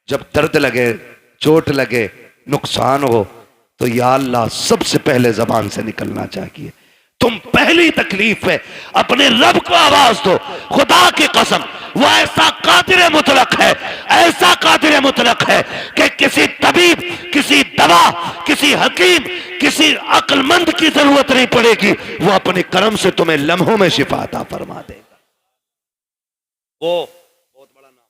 जब दर्द लगे, चोट लगे, नुकसान हो तो या अल्लाह सबसे पहले जबान से निकलना चाहिए। तुम पहली तकलीफ है अपने रब को आवाज दो। खुदा की कसम वो ऐसा कादिर मुतलक है, ऐसा कादिर मुतलक है कि किसी तबीब, किसी दवा, किसी हकीम, किसी अक्लमंद की जरूरत नहीं पड़ेगी। वो अपने करम से तुम्हें लम्हों में शिफा अता फरमा देगा। वो बहुत बड़ा नाम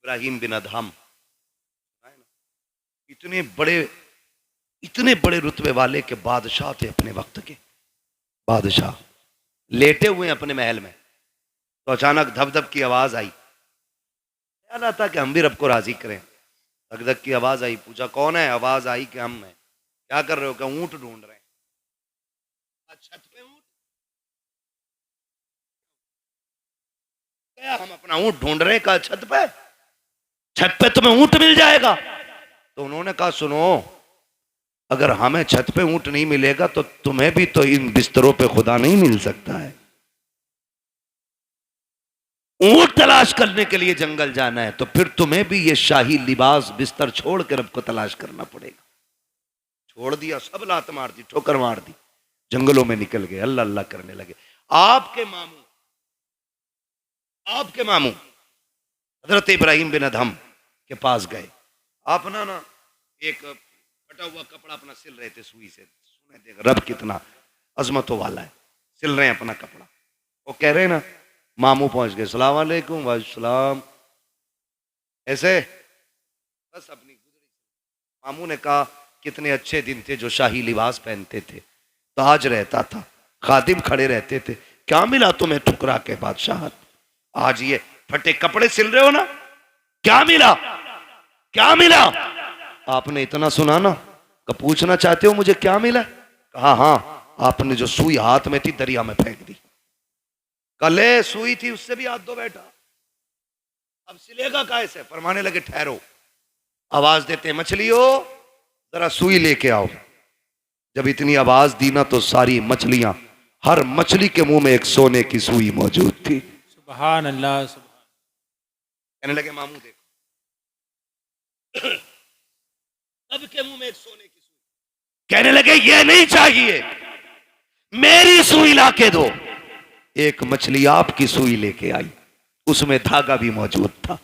इब्राहिम बिन अदहम, इतने बड़े रुतबे वाले के बादशाह थे, अपने वक्त के बादशाह। लेटे हुए अपने महल में तो अचानक धब धब की आवाज आई। ख्याल आता कि हम भी रब को राजी करें। धक धक की आवाज आई, पूछा कौन है? आवाज आई कि हम हैं। क्या कर रहे हो? क्या ऊंट ढूंढ रहे हैं। छत पे ऊंट क्या? हम अपना ऊंट ढूंढ रहे हैं। कहा छत पे तुम्हें ऊंट मिल जाएगा। तो उन्होंने कहा सुनो, अगर हमें छत पे ऊंट नहीं मिलेगा तो तुम्हें भी तो इन बिस्तरों पे खुदा नहीं मिल सकता है। ऊंट तलाश करने के लिए जंगल जाना है तो फिर तुम्हें भी ये शाही लिबास बिस्तर छोड़ कर रब को तलाश करना पड़ेगा। छोड़ दिया, सब लात मार दी, ठोकर मार दी, जंगलों में निकल गए, अल्लाह अल्लाह करने लगे। आपके मामू हजरत इब्राहिम बिन अदहम के पास गए। आप ना एक फटा हुआ कपड़ा अपना सिल रहे थे सुई से। सुने देख रब कितना अजमतों वाला है, सिल रहे हैं अपना कपड़ा। वो कह रहे हैं ना, मामू पहुंच गए, सलाम वालेकुम। वालेकुम। ऐसे बस अपनी गुजरी। मामू ने कहा कितने अच्छे दिन थे जो शाही लिबास पहनते थे, ताज रहता था, खादिम खड़े रहते थे, क्या मिला तुम्हें ठुकरा के बादशाह? आज ये फटे कपड़े सिल रहे हो ना, क्या मिला? क्या मिला? आपने इतना सुना ना, पूछना चाहते हो मुझे क्या मिला? कहा हाँ, आपने जो सुई हाथ में थी दरिया में फेंक दी। कले सुई थी उससे भी हाथ धो बैठा, अब सिलेगा कैसे? फरमाने लगे ठहरो, आवाज देते मछलियों जरा सुई लेके आओ। जब इतनी आवाज दी ना तो सारी मछलियां, हर मछली के मुंह में एक सोने की सुई मौजूद थी। सुभान अल्लाह। कहने लगे मामू देखो, सबके मुंह में एक सोने की सुई। कहने लगे ये नहीं चाहिए, मेरी सुई लाके दो। एक मछली आपकी सुई लेके आई, उसमें धागा भी मौजूद था।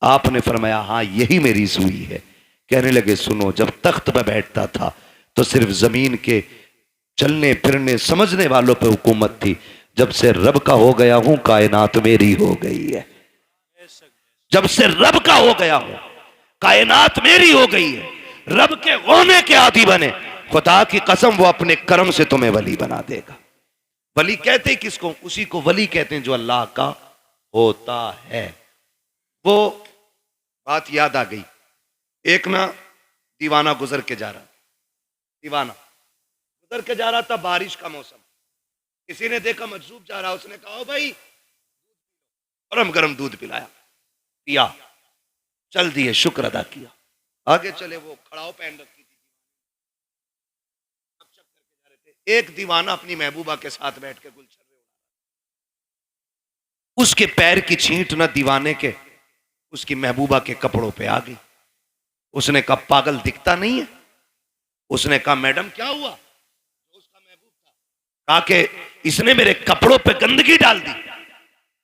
आपने फरमाया हाँ यही मेरी सुई है। कहने लगे सुनो, जब तख्त पर बैठता था तो सिर्फ जमीन के चलने फिरने समझने वालों पे हुकूमत थी। जब से रब का हो गया हूं कायनात मेरी हो गई है। जब से रब का हो गया हूं कायनात मेरी हो गई है। रब के होने के आदी बने, खुदा की कसम वो अपने कर्म से तुम्हें वली बना देगा। वली कहते हैं किसको? उसी को वली कहते हैं जो अल्लाह का होता है। वो बात याद आ गई, एक ना दीवाना गुजर के जा रहा, दीवाना गुजर के जा रहा था, बारिश का मौसम। किसी ने देखा मजरूब जा रहा, उसने कहा ओ भाई, गरम गरम दूध पिलाया, पिया, चल दिए, शुक्र अदा किया, आगे चले। वो खड़ाव पहन रखी थी, चक करके जा रहे थे। एक दीवाना अपनी महबूबा के साथ बैठ के गुलछर्रे उड़ा, उसके पैर की छींट ना दीवाने के उसकी महबूबा के कपड़ों पे आ गई। उसने कहा पागल दिखता नहीं है? उसने कहा मैडम क्या हुआ? उसका महबूब था, कहा कि इसने मेरे कपड़ों पे गंदगी डाल दी।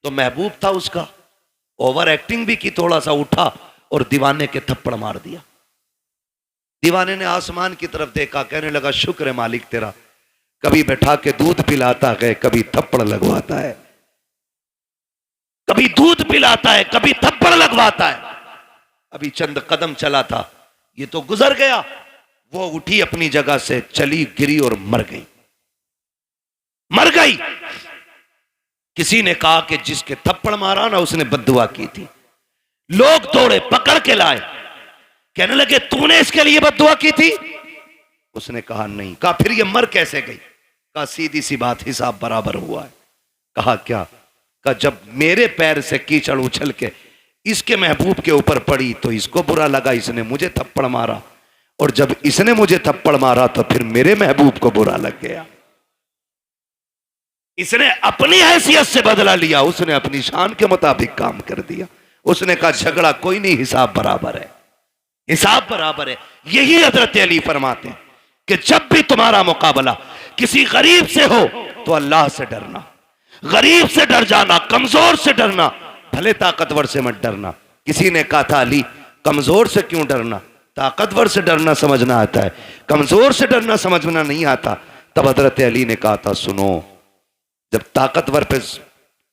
तो महबूब था उसका, ओवर एक्टिंग भी की, थोड़ा सा उठा और दीवाने के थप्पड़ मार दिया। दीवाने ने आसमान की तरफ देखा, कहने लगा शुक्र है मालिक तेरा, कभी बैठा के दूध पिलाता है, कभी थप्पड़ लगवाता है, कभी दूध पिलाता है, कभी थप्पड़ लगवाता है। अभी चंद कदम चला था, ये तो गुजर गया। वो उठी अपनी जगह से, चली, गिरी और मर गई। मर गई। किसी ने कहा कि जिसके थप्पड़ मारा ना उसने बद्दुआ की थी। लोग दौड़े, पकड़ के लाए, कहने लगे तूने इसके लिए बद्दुआ की थी? उसने कहा नहीं। कहा फिर ये मर कैसे गई? कहा सीधी सी बात, हिसाब बराबर हुआ है। कहा क्या? कहा जब मेरे पैर से कीचड़ उछल के इसके महबूब के ऊपर पड़ी तो इसको बुरा लगा, इसने मुझे थप्पड़ मारा, और जब इसने मुझे थप्पड़ मारा तो फिर मेरे महबूब को बुरा लग गया। इसने अपनी हैसियत से बदला लिया, उसने अपनी शान के मुताबिक काम कर दिया। उसने कहा झगड़ा कोई नहीं, हिसाब बराबर है, हिसाब बराबर है। यही हजरत अली फरमाते हैं कि जब भी तुम्हारा मुकाबला किसी गरीब से हो तो अल्लाह से डरना, गरीब से डर जाना, कमजोर से डरना, भले ताकतवर से मत डरना। किसी ने कहा था अली कमजोर से क्यों डरना? ताकतवर से डरना समझना आता है, कमजोर से डरना समझना नहीं आता। तब हजरत अली ने कहा था सुनो, जब ताकतवर पे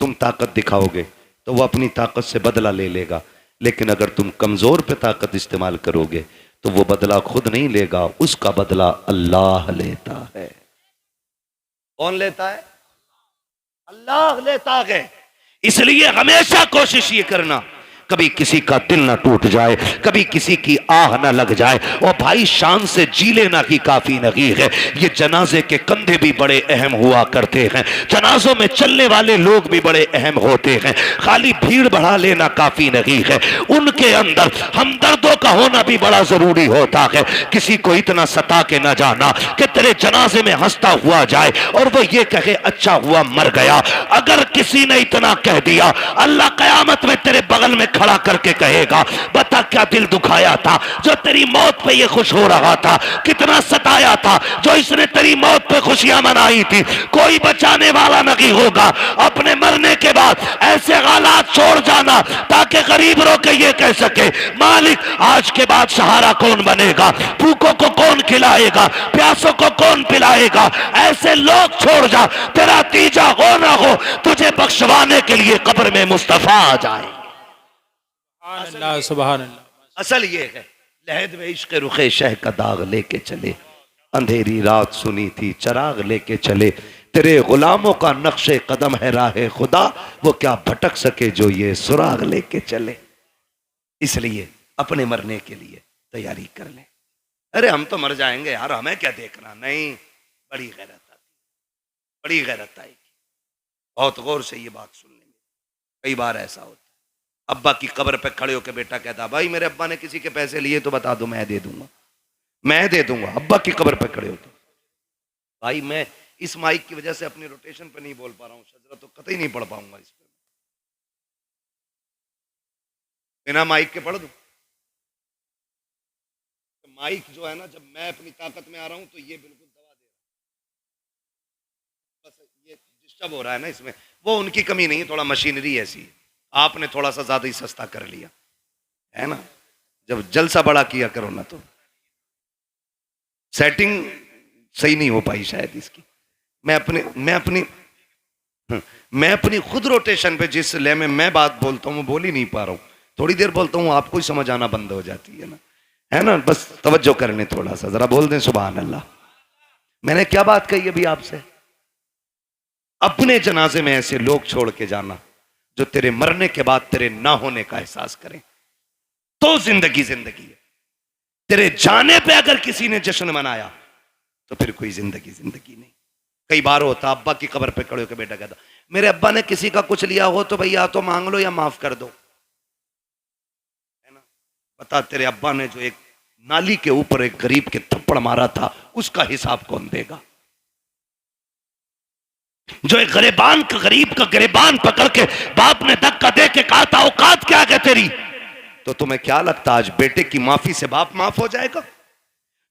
तुम ताकत दिखाओगे तो वो अपनी ताकत से बदला ले लेगा, लेकिन अगर तुम कमजोर पे ताकत इस्तेमाल करोगे तो वो बदला खुद नहीं लेगा, उसका बदला अल्लाह लेता है। कौन लेता है? अल्लाह लेता है। इसलिए हमेशा कोशिश ये करना कभी किसी का दिल ना टूट जाए, कभी किसी की आह ना लग जाए। और भाई शान से जी लेना ही काफी नहीं है। ये जनाजे के कंधे भी बड़े अहम हुआ करते हैं, जनाजों में चलने वाले लोग भी बड़े अहम होते हैं। खाली भीड़ बढ़ा लेना काफी नहीं है, उनके अंदर हमदर्दों का होना भी बड़ा जरूरी होता है। किसी को इतना सता के ना जाना कि तेरे जनाजे में हंसता हुआ जाए और वो ये कहे अच्छा हुआ मर गया। अगर किसी ने इतना कह दिया, अल्लाह कयामत में तेरे बगल में खड़ा करके कहेगा बता क्या दिल दुखाया था जो तेरी मौत पे ये खुश हो रहा था, कितना सताया था जो इसने तेरी मौत पे खुशियां मनाई थी। कोई बचाने वाला नहीं होगा। अपने मरने के बाद ऐसे हालात छोड़ जाना ताकि गरीब रो के ये कह सके मालिक आज के बाद सहारा कौन बनेगा, भूखों को कौन खिलाएगा, प्यासों को कौन पिलाएगा। ऐसे लोग छोड़ जा, तेरा तीजा हो ना हो तुझे बख्शवाने के लिए कब्र में मुस्तफा आ जाए। सुभान अल्लाह। असल ये है लहद में इश्क रुखे शह का दाग लेके चले, अंधेरी रात सुनी थी चराग लेके चले। तेरे गुलामों का नक्शे कदम है राहे खुदा, वो क्या भटक सके जो ये सुराग लेके चले। इसलिए अपने मरने के लिए तैयारी कर ले। अरे हम तो मर जाएंगे यार, हमें क्या देखना। नहीं, बड़ी गैरत आती, बड़ी गैरत आएगी। बहुत गौर से ये बात सुन लेंगे। कई बार ऐसा होता, अब्बा की कब्र पे खड़े होकर बेटा कहता भाई मेरे अब्बा ने किसी के पैसे लिए तो बता दो, मैं दे दूंगा, मैं दे दूंगा। अब्बा की कब्र पे खड़े होते। भाई मैं इस माइक की वजह से अपनी रोटेशन पे नहीं बोल पा रहा हूँ, शजरा तो कतई नहीं पढ़ पाऊंगा इस पे, बिना माइक के पढ़ दूं। तो माइक जो है ना, जब मैं अपनी ताकत में आ रहा हूं तो ये बिल्कुल दबा दे रहा है। बस ये डिस्टर्ब हो रहा है ना इसमें, वो उनकी कमी नहीं है, थोड़ा मशीनरी ऐसी है, आपने थोड़ा सा ज्यादा ही सस्ता कर लिया है ना। जब जलसा बड़ा किया करो ना तो सेटिंग सही नहीं हो पाई शायद इसकी। मैं अपनी खुद रोटेशन पे जिस ले में मैं बात बोलता हूँ वो बोल ही नहीं पा रहा हूँ। थोड़ी देर बोलता हूँ आपको ही समझ आना बंद हो जाती है ना। बस तवज्जो करने थोड़ा सा, जरा बोल दें सुभान अल्लाह। मैंने क्या बात कही अभी आपसे? अपने जनाजे में ऐसे लोग छोड़ के जाना जो तेरे मरने के बाद तेरे ना होने का एहसास करें, तो जिंदगी जिंदगी है। तेरे जाने पे अगर किसी ने जश्न मनाया तो फिर कोई जिंदगी जिंदगी नहीं। कई बार होता अब्बा की कब्र पे खड़े होकर बेटा कहता मेरे अब्बा ने किसी का कुछ लिया हो तो भैया तो मांग लो या माफ कर दो, है ना। बता तेरे अब्बा ने जो एक नाली के ऊपर एक गरीब के थप्पड़ मारा था उसका हिसाब कौन देगा? जो एक गरीब का गिरेबान पकड़ के बाप ने धक्का दे के कहा था औकात क्या है तेरी, तो तुम्हें क्या लगता आज बेटे की माफी से बाप माफ हो जाएगा?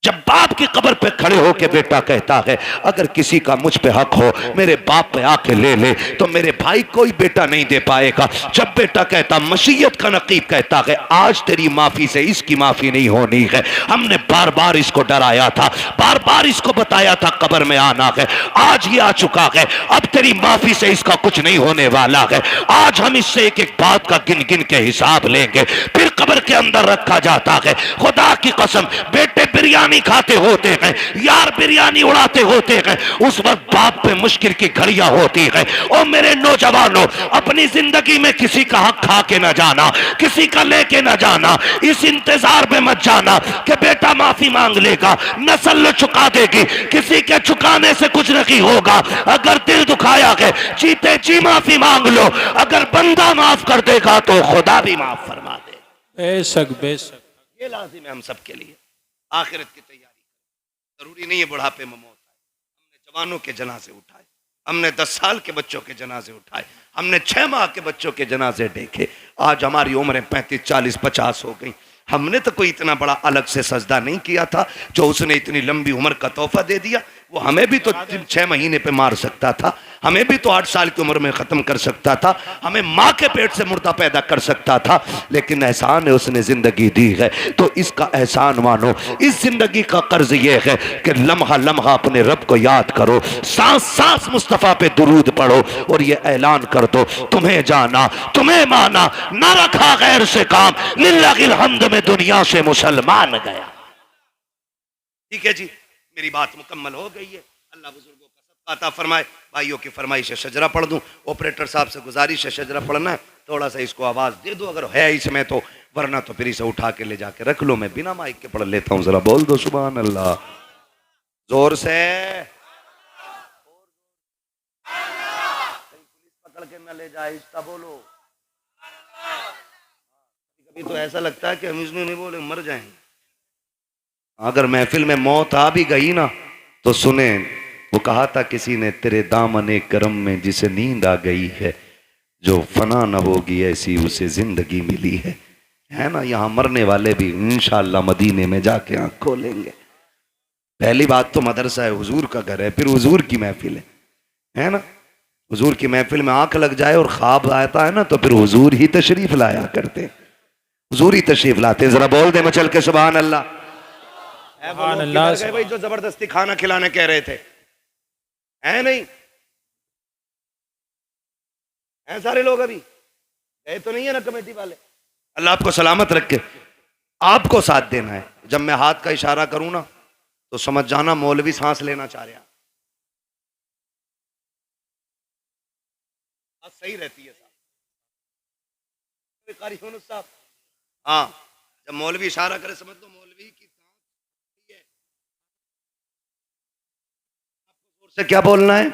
जब बाप की कब्र पे खड़े होके बेटा कहता है अगर किसी का मुझ पे हक हो मेरे बाप पे आके ले ले, तो मेरे भाई कोई बेटा नहीं दे पाएगा। जब बेटा कहता, मशीयत का नकीब कहता है आज तेरी माफी से इसकी माफी नहीं होनी है, हमने बार बार इसको डराया था, बार बार इसको बताया था कब्र में आना है, आज ये आ चुका है, अब तेरी माफी से इसका कुछ नहीं होने वाला है, आज हम इससे एक एक बात का गिन गिन के हिसाब लेंगे। फिर कब्र के अंदर रखा जाता है। खुदा की कसम, बेटे बिरयानी खाते होते हैं, यार बिरयानी उड़ाते होते हैं, उस वक्त बाप पे मुश्किल की घड़ियां होती है। ओ मेरे नौजवानों, अपनी जिंदगी में किसी का हक खा के ना जाना, किसी का लेके ना जाना, इस इंतजार में मत जाना कि बेटा माफी मांग लेगा, नस्ल चुका देगी, किसी के चुकाने से कुछ नहीं होगा। अगर दिल दुखाया है जीते जी माफी मांग लो, अगर बंदा माफ कर देगा तो खुदा भी माफ फरमा दे। बेशक बेशक, ये लाजिम है हम सबके लिए। आखिरत की तैयारी, जरूरी नहीं है बुढ़ापे में मौत आए। हमने जवानों के जनाजे उठाए, हमने 10 साल के बच्चों के जनाजे उठाए, हमने 6 माह के बच्चों के जनाजे देखे। आज हमारी उम्रें 35, 40, 50 हो गई। हमने तो कोई इतना बड़ा अलग से सजदा नहीं किया था, जो उसने इतनी लंबी उम्र का तोहफा दे दिया। वो हमें भी तो 6 महीने पे मार सकता था, हमें भी तो 8 साल की उम्र में खत्म कर सकता था, हमें माँ के पेट से मुर्दा पैदा कर सकता था, लेकिन एहसान है उसने जिंदगी दी है तो इसका एहसान मानो। इस जिंदगी का कर्ज ये है कि लम्हा लम्हा अपने रब को याद करो, सांस सांस मुस्तफ़ा पे दुरूद पढ़ो और ये ऐलान कर दो, तुम्हें जाना तुम्हें माना, ना रखा गैर से काम, लिल्लाहिल हम्द में दुनिया से मुसलमान गया। ठीक है जी, मेरी बात मुकम्मल हो गई है। अल्लाह बुजुर्गों का सदका अता फरमाए। भाइयों की फरमाइश है शजरा पढ़ दूं, ऑपरेटर साहब से गुजारिश है शजरा पढ़ना है, थोड़ा सा इसको आवाज दे दो अगर है इसमें तो, वरना तो फिर इसे उठा के ले जाके रख लो, मैं बिना माइक के पढ़ लेता हूं। जरा बोल दो सुभान अल्लाह जोर से। पुलिस पकड़ के न ले जाए, इसका बोलो। कभी तो ऐसा लगता है कि हम इसमें नहीं बोले मर जाएंगे। अगर महफिल में मौत आ भी गई ना तो सुने, वो कहा था किसी ने, तेरे दामने करम में जिसे नींद आ गई है, जो फना न होगी ऐसी उसे जिंदगी मिली है ना। यहाँ मरने वाले भी इंशाअल्लाह मदीने में जाके आंख खोलेंगे। पहली बात तो मदरसा है, हुजूर का घर है, फिर हुजूर की महफिल है ना। हुजूर की महफिल में आंख लग जाए और ख्वाब आता है ना तो फिर हुजूर ही तशरीफ लाया करते, हुजूर ही तशरीफ लाते। जरा बोल दे मचल के सुभान अल्लाह। भाई जो जबरदस्ती खाना खिलाने कह रहे थे, है नहीं है सारे लोग अभी गए तो नहीं है ना कमेटी वाले। अल्लाह आपको सलामत रखे, आपको साथ देना है। जब मैं हाथ का इशारा करूं ना तो समझ जाना मौलवी सांस लेना चाह रहा। सही रहती है साहब। हाँ, जब मौलवी इशारा करे समझ लो मौलवी की से क्या बोलना है।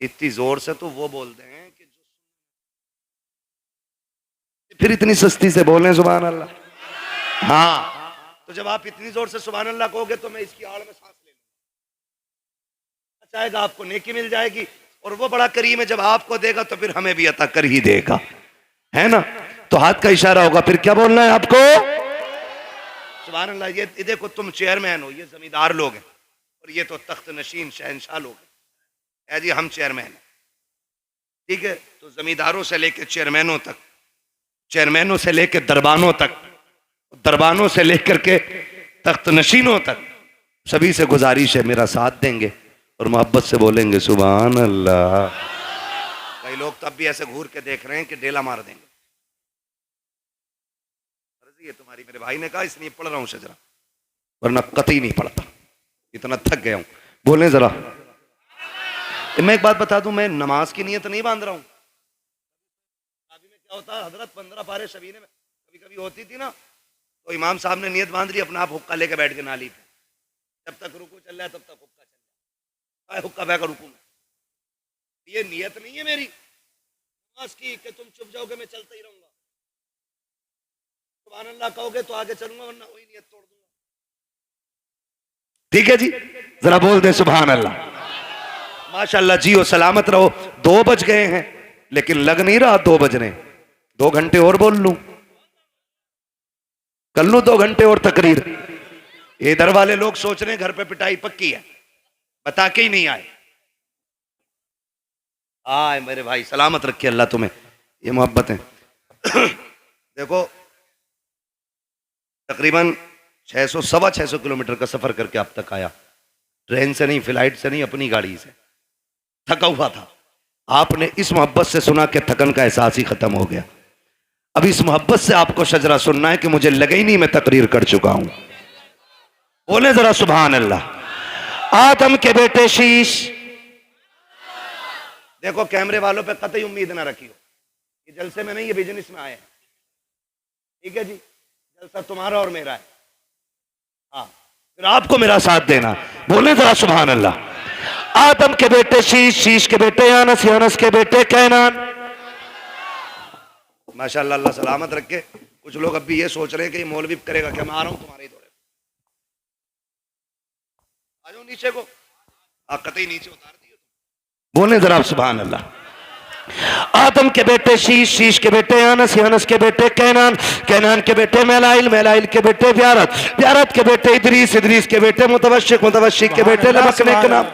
इतनी जोर से तो वो बोलते हैं कि जो, फिर इतनी सस्ती से बोलें सुभान अल्लाह। हाँ, तो जब आप इतनी जोर से सुभान अल्लाह कहोगे तो मैं इसकी आड़ में सांस ले लूंगा, चाहेगा आपको नेकी मिल जाएगी, और वो बड़ा करीम है, जब आपको देगा तो फिर हमें भी अता कर ही देगा, है ना। तो हाथ का इशारा होगा, फिर क्या बोलना है आपको सुभान अल्लाह। ये देखो तुम चेयरमैन हो, ये जमींदार लोग हैं, और ये तो तख्त नशीन शहनशाह लोग हैं जी, हम चेयरमैन हैं, ठीक है। तो जमींदारों से लेकर चेयरमैनों तक, चेयरमैनों से लेकर दरबानों तक, दरबानों से लेकर के तख्त नशीनों तक, सभी से गुजारिश है मेरा साथ देंगे और मोहब्बत से बोलेंगे सुभान अल्लाह। कई लोग तो अब भी ऐसे घूर के देख रहे हैं कि डेला मार देंगे। ये तुम्हारी, मेरे भाई ने कहा इसलिए पढ़ रहा हूं शजरा, वरना कतई नहीं पढ़ता, इतना थक गया हूं। बोले जरा, मैं एक बात बता दूं, मैं नमाज की नीयत नहीं बांध रहा हूं। अभी में क्या होता है हजरत 15 पारे शबीने में कभी कभी होती थी ना, तो इमाम साहब ने नीयत बांध ली, अपना आप हुक्का लेके बैठ के नाली पे, जब तक रुकू चल रहा है तब तक हुक्का चल रहा है, हुक्का बहकर रुकू में। ये नीयत नहीं है मेरी नमाज की कि तुम चुप जाओगे मैं चलता ही रहूंगा, सुभान अल्लाह कहोगे तो आगे चलूंगा, वरना वही नीयत तोड़ दूंगा। ठीक है जी, जरा बोल दे सुभान अल्लाह। माशाअल्लाह, जियो सलामत रहो। 2 बज गए हैं लेकिन लग नहीं रहा 2 बजने। 2 घंटे और बोल लूं, कर लूं 2 घंटे और तकरीर। इधर वाले लोग सोच रहे हैं घर पे पिटाई पक्की है, बता के ही नहीं आए। आए मेरे भाई, सलामत रखे अल्लाह तुम्हें, ये मोहब्बत है। देखो तकरीबन 600-625 किलोमीटर का सफर करके अब तक आया, ट्रेन से नहीं, फ्लाइट से नहीं, अपनी गाड़ी से। थका हुआ था। आपने इस मोहब्बत से सुना कि थकन का एहसास ही खत्म हो गया। अब इस मोहब्बत से आपको शजरा सुनना है कि मुझे लगे ही नहीं मैं तकरीर कर चुका हूं। बोले जरा सुभान अल्लाह। आदम के बेटे शीश, देखो कैमरे वालों पे कतई उम्मीद ना रखियो, ये जलसे में नहीं, ये बिजनेस में आए हैं। ठीक है जी, जलसा तुम्हारा और मेरा है। हाँ, फिर आपको मेरा साथ देना। बोले जरा सुभान अल्लाह। आदम के बेटे शीश, शीश के बेटे यानस, यानस के बेटे कैनान। माशाअल्लाह, अल्लाह सलामत रखे। कुछ लोग अब भी ये सोच रहे हैं कि ये मौलवी करेगा क्या, मैं आ रहा हूं तुम्हारे ही दौरे। आ जाओ नीचे को, कतई नीचे उतार दिए। बोले जरा सुभान अल्लाह। आदम के बेटे शीश, शीश के बेटे यानस, यानस के बेटे कैनान, कैनान के बेटे मेलाइल, मेलाइल के बेटे ब्यारत, ब्यारत के बेटे इदरीस, इदरीस के बेटे मुतवश्शिक, मुतवश्शिक के बेटे लबकने के नाम,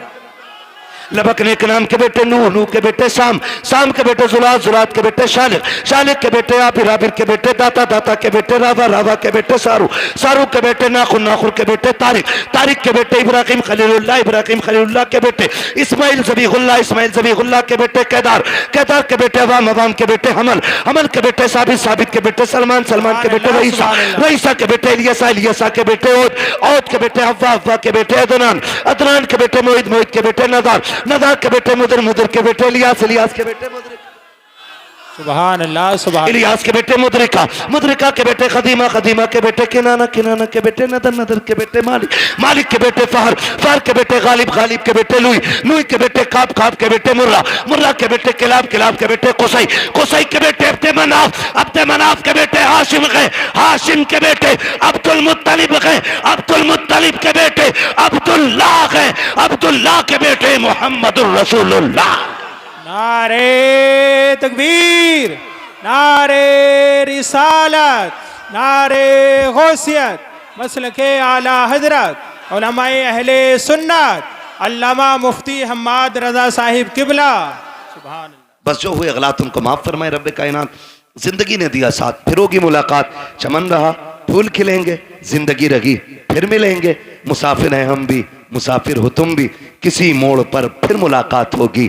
लबकने के नाम के बेटे नूह, नूह के बेटे शाम, शाम के बेटे जुलात, जुलात के बेटे शालिक, शालिक के बेटे आबिर, आबिर के बेटे दाता, दाता के बेटे रावा, रावा के बेटे सारू, सारू के बेटे नाखुर, नाखुर के बेटे तारिक, तारिक के बेटे इब्राहिम खलीलुल्लाह, इब्राहिम खलीलुल्लाह के बेटे इस्माइल ज़बीहुल्लाह, इस्माइल ज़बीहुल्लाह के बेटे केदार, केदार के बेटे अवाम, अवाम के बेटे हमल, हमल के बेटे साबित, साबित के बेटे सलमान, सलमान के बेटे रईसा, रईसा के बेटे इलियासा, इलियासा के बेटे ओद, ओद के बेटे हव्वा, हव्वा के बेटे अदनान, अदनान के बेटे मोहिद, मोहिद के बेटे नदार, नदार के बेटे मुदर, मुदर के बेटे इलियास, इलियास के बेटे मुदरिक, सुभान अल्लाह, सुभान इलियास के बेटे मुदरिका, मुदरिका के बेटे खदीमा, खदीमा के बेटे किनाना, किनाना के बेटे नदर, नदर के बेटे मालिक, मालिक के बेटे फहर, फहर के बेटे गालिब, गालिब के बेटे लुई, लुई के बेटे काब, काब के बेटे मुर्रा, मुर्रा के बेटे किलाब, किलाब के बेटे कुसई, कुसई के बेटे अब्दे मनाफ, अब्दे मनाफ के बेटे हाशिम गए, हाशिम के बेटे अब्दुल मुत्तलिब गए, अब्दुल मुत्तलिब के बेटे अब्दुल्लाह गए, अब्दुल्लाह के बेटे मोहम्मदुर रसूलुल्लाह। नारे तकबीर, नारे रिसालत, नारे गौसियत, मसलके आला हजरत उलमाए अहले सुन्नत अल्लामा मुफ्ती हम्माद रजा साहिब किबला। सुभान अल्लाह। बस जो हुए गलत उनको माफ फरमाए रब्बे कायनात। जिंदगी ने दिया साथ, फिर होगी मुलाकात, चमन रहा फूल खिलेंगे, जिंदगी रही फिर मिलेंगे, मुसाफिर हैं हम भी, मुसाफिर हो तुम भी, किसी मोड़ पर फिर मुलाकात होगी।